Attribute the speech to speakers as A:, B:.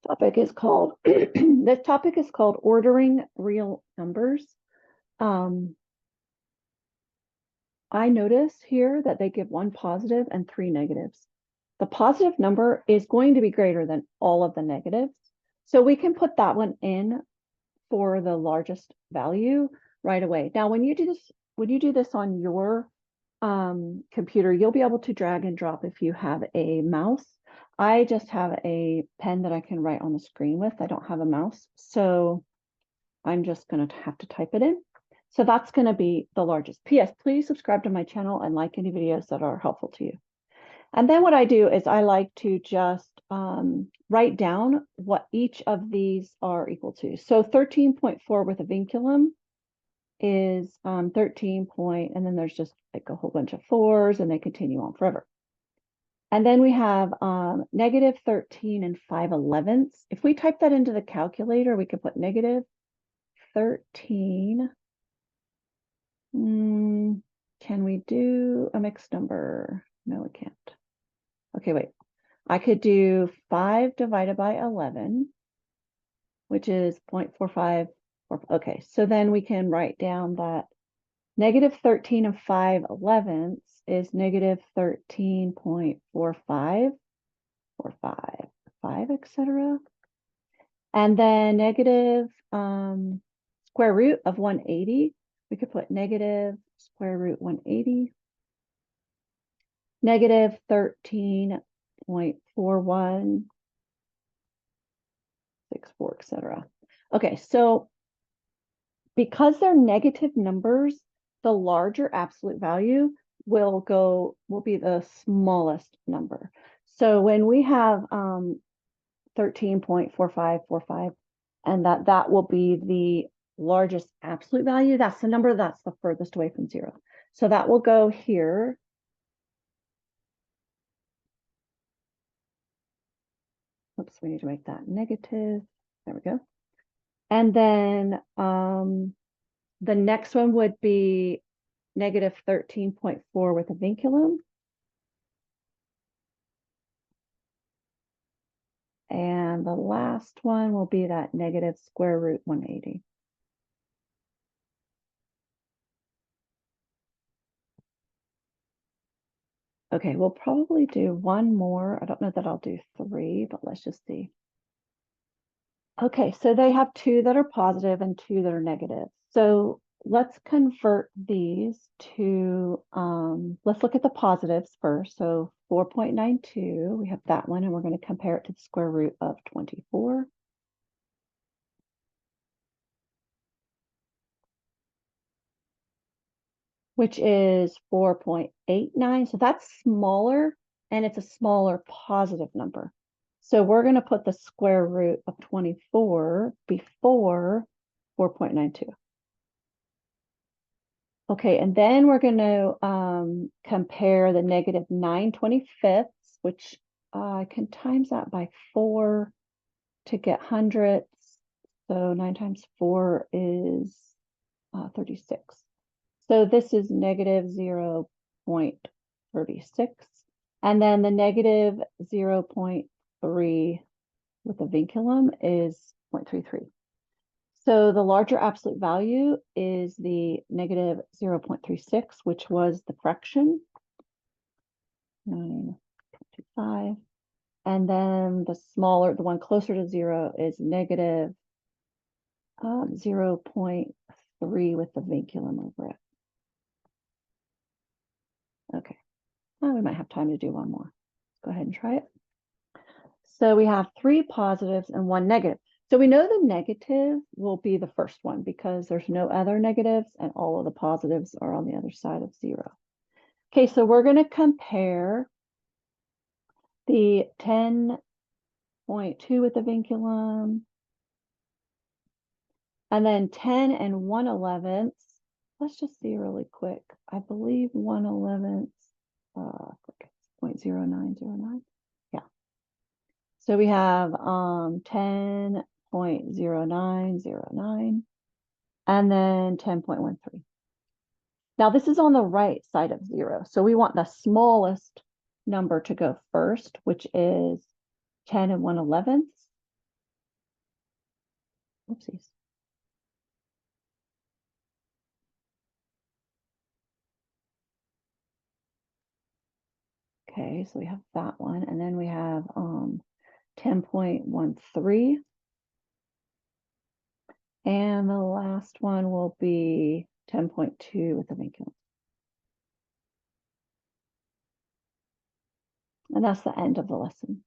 A: topic is called this topic is called ordering real numbers. I notice here that they give one positive and three negatives. The positive number is going to be greater than all of the negatives. So we can put that one in for the largest value right away. Now, when you do this on your computer, you'll be able to drag and drop if you have a mouse. I just have a pen that I can write on the screen with. I don't have a mouse, so I'm just going to have to type it in. So that's going to be the largest. P.S. Please subscribe to my channel and like any videos that are helpful to you. And then what I do is I like to just write down what each of these are equal to. So 13.4 with a vinculum is 13 point, and then there's just like a whole bunch of fours and they continue on forever. And then we have negative 13 and 5/11. If we type that into the calculator, we could put negative 13. Can we do a mixed number? No, we can't. Okay, wait. I could do 5 divided by 11, which is 0.45. Okay, so then we can write down that negative 13 and 5/11 is negative 13.45, 5, etc. And then negative square root of 180, we could put negative square root 180. Negative 13.41, 64, etc. Okay, so because they're negative numbers, the larger absolute value will be the smallest number. So when we have 13.4545, and that will be the largest absolute value, that's the number that's the furthest away from zero. So that will go here. Oops, we need to make that negative. There we go. And then the next one would be negative 13.4 with a vinculum. And the last one will be that negative square root 180. Okay, we'll probably do one more. I don't know that I'll do 3, but let's just see. Okay, so they have 2 that are positive and 2 that are negative. So let's convert these to, let's look at the positives first. So 4.92, we have that one, and we're going to compare it to the square root of 24. Which is 4.89. So that's smaller, and it's a smaller positive number. So we're going to put the square root of 24 before 4.92. Okay, and then we're going to compare the negative 9/25, which I can times that by 4 to get hundredths. So 9 times 4 is 36. So this is negative 0.36. And then the negative 0.3 with the vinculum is 0.33. So the larger absolute value is the negative 0.36, which was the fraction, 9.25. And then the smaller, the one closer to 0 is negative 0.3 with the vinculum over it. Okay, well, we might have time to do one more. Go ahead and try it. So we have 3 positives and 1 negative. So we know the negative will be the first one because there's no other negatives and all of the positives are on the other side of 0. Okay, so we're going to compare the 10.2 with the vinculum, and then 10 and 1/11. Let's just see really quick. I believe 1/11, 0.0909. Yeah. So we have 10.0909 and then 10.13. Now this is on the right side of 0. So we want the smallest number to go first, which is 10 and 1/11. Oopsies. Okay, so we have that one, and then we have 10.13. And the last one will be 10.2 with the vinculum. And that's the end of the lesson.